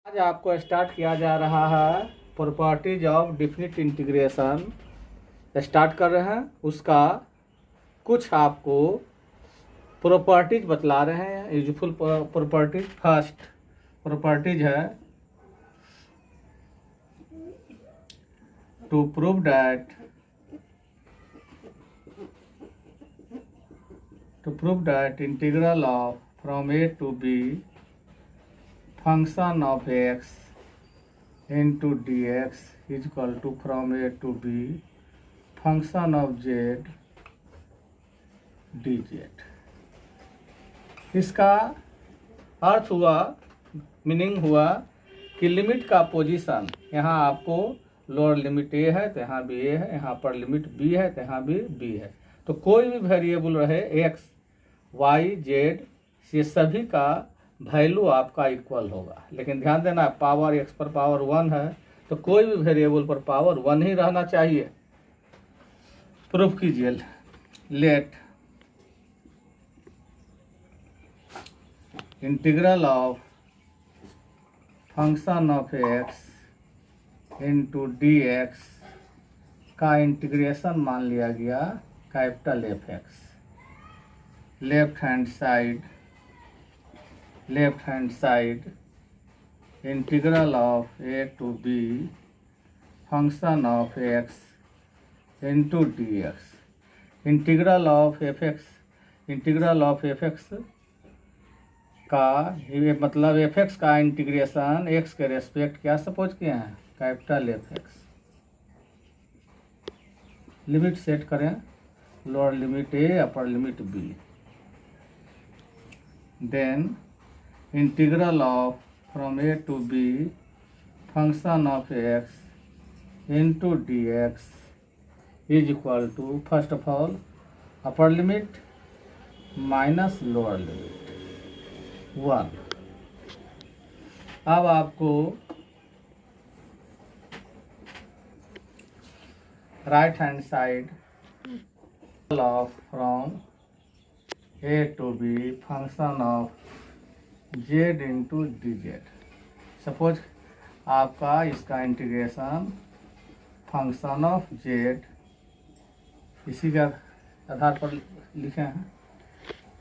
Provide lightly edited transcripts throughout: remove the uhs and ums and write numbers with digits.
आज आपको स्टार्ट किया जा रहा है properties of definite integration. Start कर रहे हैं, उसका कुछ आपको प्रॉपर्टीज बतला रहे हैं, यूजफुल प्रॉपर्टीज। फर्स्ट प्रॉपर्टीज है to prove that integral of from A to B function of x into dx is equal to from a to b function of z dz। इसका अर्थ हुआ, मीनिंग हुआ कि limit का position, यहाँ आपको lower limit a है तो यहाँ भी a है, यहाँ पर लिमिट b है तो यहाँ भी b है। तो कोई भी वेरिएबल रहे x y z, ये सभी का वैल्यू आपका इक्वल होगा। लेकिन ध्यान देना, पावर x पर पावर 1 है तो कोई भी वेरिएबल पर पावर 1 ही रहना चाहिए। प्रूफ कीजिए। Let integral of function of x into D x का इंटीग्रेशन मान लिया गया capital F(x). Left hand side integral of a to b function of x into D X. Integral of f(x) का ये मतलब f(x) का integration x के respect क्या सपोज किए हैं, कैपिटल F(x). लिमिट सेट करें, lower limit a upper limit b। Then integral of from a to b function of x into D x is equal to, first of all upper limit minus lower limit 1। अब आपको right hand side of from a to b function of z into D Z. Suppose आपका इसका integration function of z, इसी का आधार पर लिखे हैं।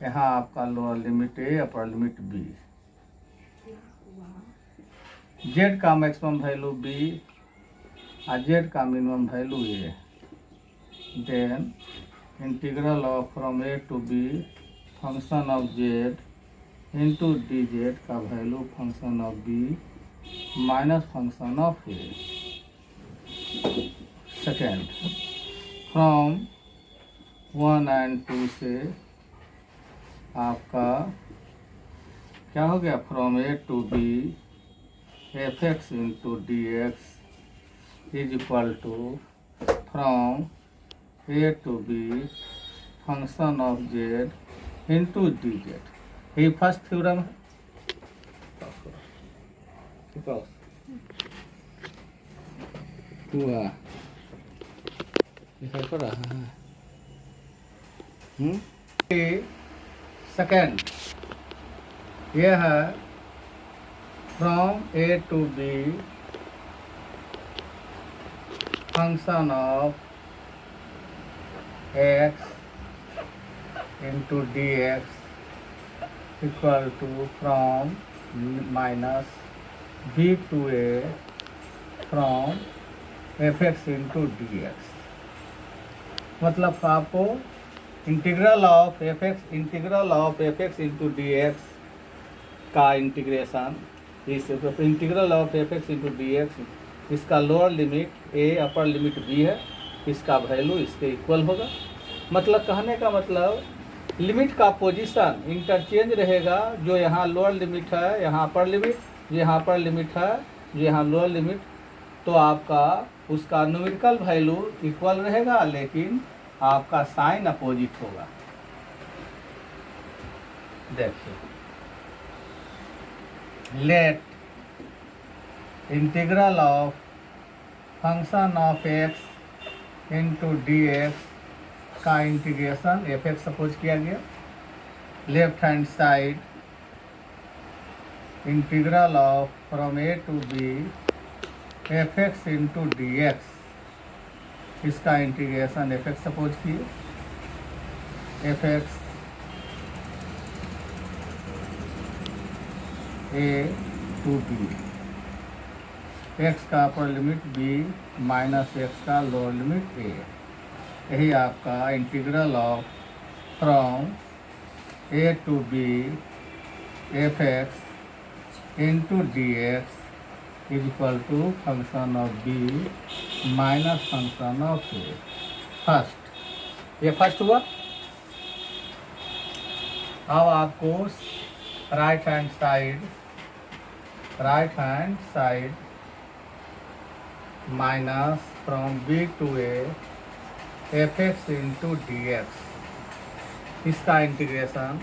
यहाँ आपका lower limit a upper limit b, z का मैक्सिमम वैल्यू b और z का minimum value a। Then integral of from a to b function of z into D Z का value function of b minus function of a। Second, from 1 and 2 से आपका क्या हो गया, from a to b f(x) into D x is equal to from a to b function of z into D Z. ये first theorem है। हुआ दिखाई पड़ रहा है। सेकेंड ये है from a to b function of x into D X equal to from minus b to a from f(x) into D X. मतलब आपको integral of f(x) into D x का इंटीग्रेशन, इस integral of f(x) into D x, इसका lower limit a upper limit b है, इसका value इसके equal होगा। मतलब कहने का मतलब लिमिट का पोजीशन इंटरचेंज रहेगा। जो यहाँ लोअर लिमिट है यहाँ अपर लिमिट, जो यहाँ अपर लिमिट है जो यहाँ लोअर लिमिट, तो आपका उसका न्यूमेरिकल वैल्यू इक्वल रहेगा, लेकिन आपका साइन अपोजिट होगा। देखिए, let integral of function of x into D x का इंटीग्रेशन f(x) सपोज किया गया। Left hand side integral of from A to B F x into D x, इसका integration f x suppose किए, f x a to b, x का upper limit B minus x का lower limit a, यही आपका integral of from A to B F x into D x is equal to function of B minus function of A. First, ये first हुआ। अब आपको right hand side minus from B to A F x into D x, इसका integration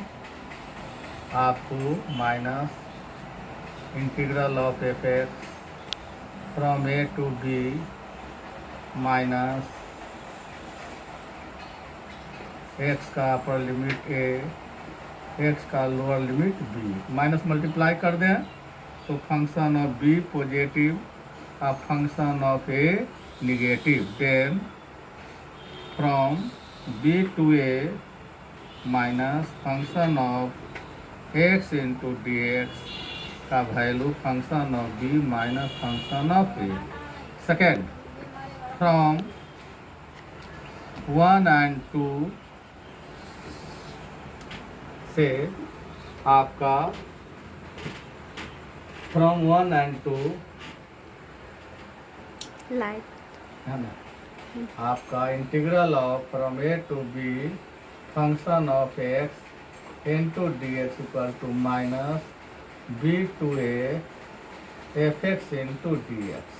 आपको minus integral of F X from A to B minus x का upper limit A, X का lower limit B, minus multiply कर दें तो function of B positive और function of A negative, then from B to A minus function of x into D x का value function of B minus function of A. Second, from 1 and 2 से आपका from 1 and 2 light है ना, आपका integral of from A to B function of x into D X equal to minus B to A F x into D X,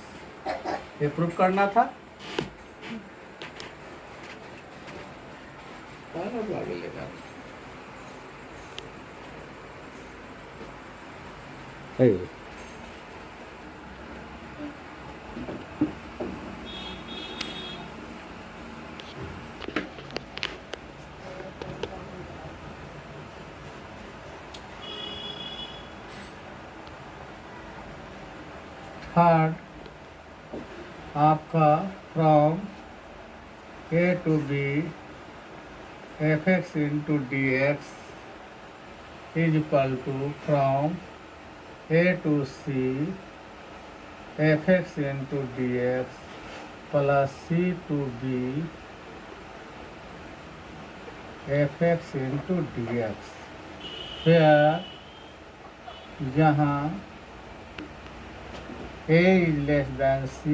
ये proof करना था। आगे लेगा थर्ड, आपका from A to B F x into D x is equal to from A to C F x into D X plus C to B F x into D X, फिर जहाँ a is less than c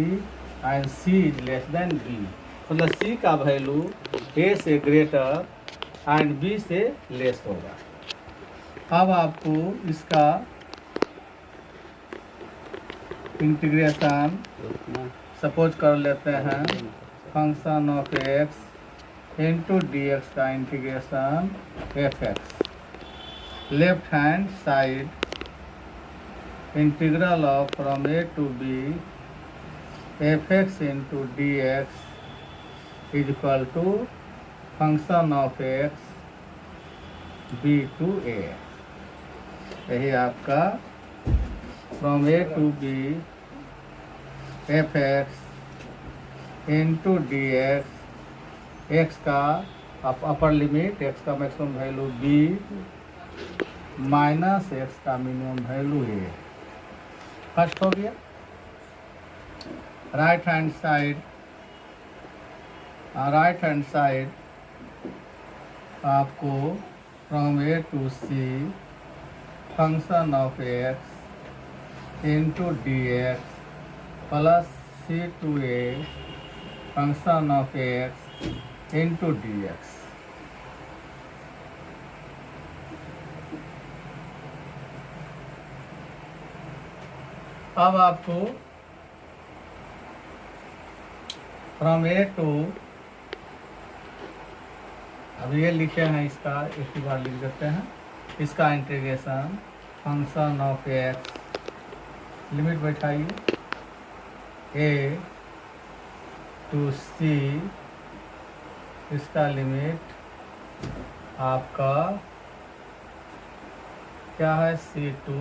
and c is less than b, मतलब c का value a से greater and b से less होगा। अब आपको इसका इंटीग्रेशन सपोज कर लेते हैं, function of x into D x का integration f x, left hand side integral of from A to B F x into D x is equal to function of x b to a, यही आपका from A to B F x into D x, x का upper limit, x का maximum value B minus x का minimum value A. First हो गया। Right hand side आपको from A to C function of x into D X plus C to A function of x into D X, अब आपको from A to, अब ये लिखे हैं, इसका एक ही बार लिख देते हैं, इसका integration function of x, limit बैठाइए ए टू सी, इसका लिमिट आपका क्या है c to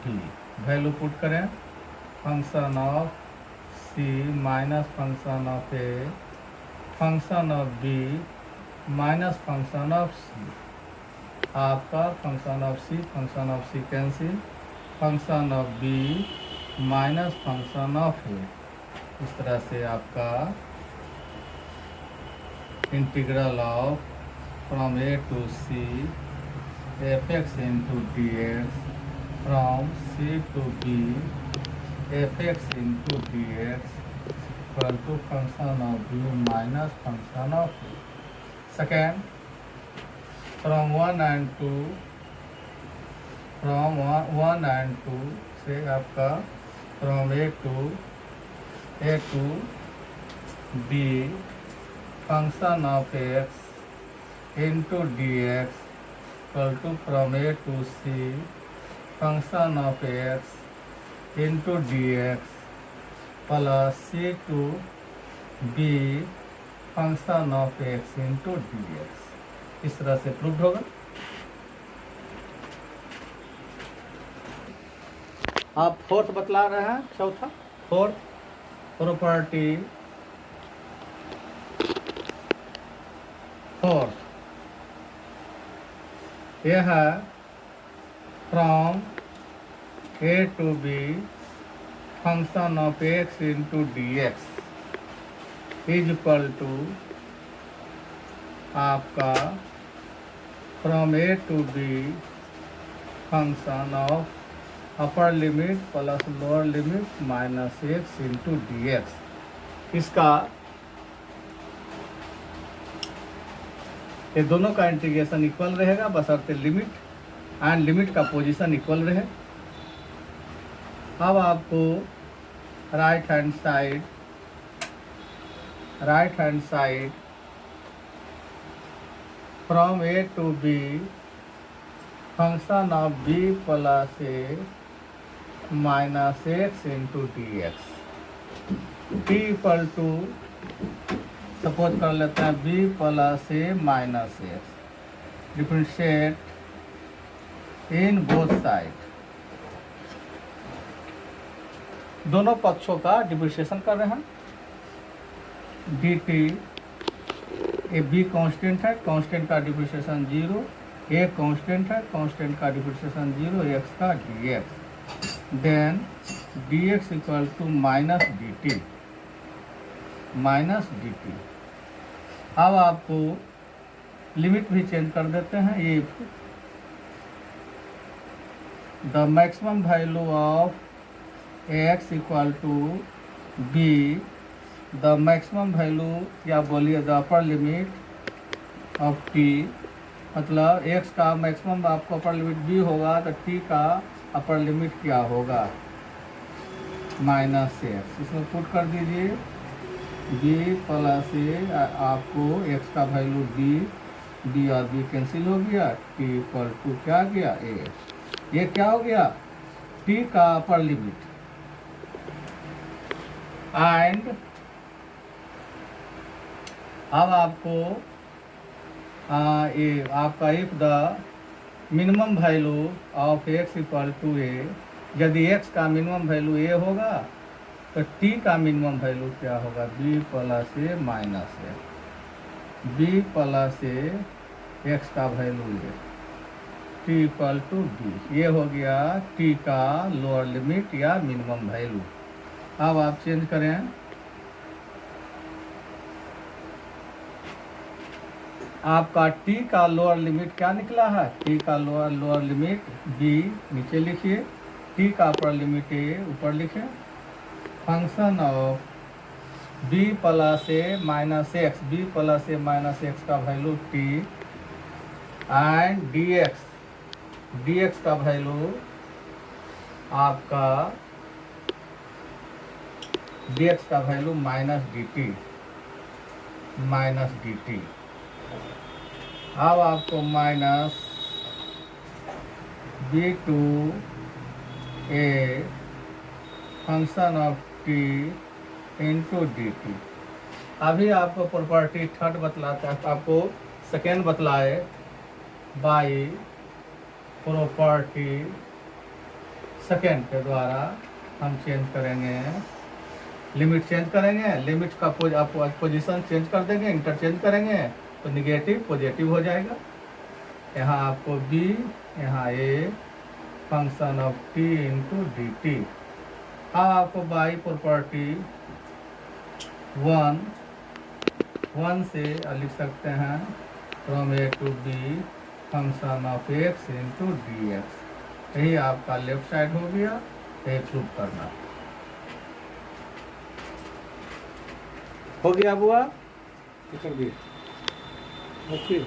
d, value put करें, function of c minus function of a function of B minus function of c. आपका function of c cancel, function of B minus function of a. इस तरह से आपका integral of from A to C F x into D x from c to B F x into D X equal to function of B minus function of A. Second, from one and two से आपका from A to B function of x into D X equal to from A to C function of x into D X plus C to B function of x into D X. इस तरह से prove होगा। आप fourth बतला रहे हैं, चौथा fourth property fourth यह है from A to B function of x into D x is equal to आपका from A to B function of upper limit plus lower limit minus x into D x. इसका ये दोनों का integration equal रहेगा बशर्ते limit and limit का position equal रहे। अब आपको right hand side from A to B function of b plus A minus x into D x t equal to suppose कर लेते हैं B plus A minus X differentiate in both side. दोनों पक्षों का differentiation कर रहे हैं। D T A B constant है, कांस्टेंट का डिफरेंशिएशन 0, ए कांस्टेंट है, कांस्टेंट का डिफरेंशिएशन 0, एक्स का D X, then D X equal to minus D T. अब आपको लिमिट भी चेंज कर देते हैं। If the maximum value of x equal to B, the maximum value या बोलिए the upper limit of T, मतलब एक्स का मैक्सिमम आपको अपर लिमिट बी होगा तो टी का अपर लिमिट क्या होगा, माइनस एक्स। इसमें पुट कर दीजिए बी प्लस ए, आपको एक्स का वैल्यू बी और बी कैंसिल हो गया, टी इक्वल टू क्या गया ए। ये क्या हो गया, टी का अपर लिमिट एंड अब आपको ये आपका if the minimum value of x equal to a, यदि एक्स का मिनिमम वैल्यू ए होगा तो टी का मिनिमम वैल्यू क्या होगा, B plus A minus A, B plus A X का value A, T equal to B. ये हो गया टी का लोअर लिमिट या मिनिमम वैल्यू। अब आप चेंज करें, आपका टी का लोअर लिमिट क्या निकला है, टी का लोअर लिमिट बी नीचे लिखिए, टी का अपर लिमिट ए ऊपर लिखे, function of b plus A minus x, b plus A minus x का value t and d x का वैल्यू आपका डी एक्स का वैल्यू माइनस डी टी। अब आपको minus B to A function of t into D t. अभी आपको property third बतलाता है, आपको सेकेंड बतलाए बाई प्रॉपर्टी सेकेंड के द्वारा हम चेंज करेंगे, लिमिट चेंज करेंगे, लिमिट का पोजीशन चेंज कर देंगे, इंटरचेंज करेंगे तो निगेटिव पॉजिटिव हो जाएगा। यहाँ आपको b, यहाँ a function of t into D T. अब आपको बाई प्रॉपर्टी 1 से लिख सकते हैं from a to b function of x into D X. यही आपका लेफ्ट साइड हो गया, ये प्रूव करना हो गया बुआ। ओके।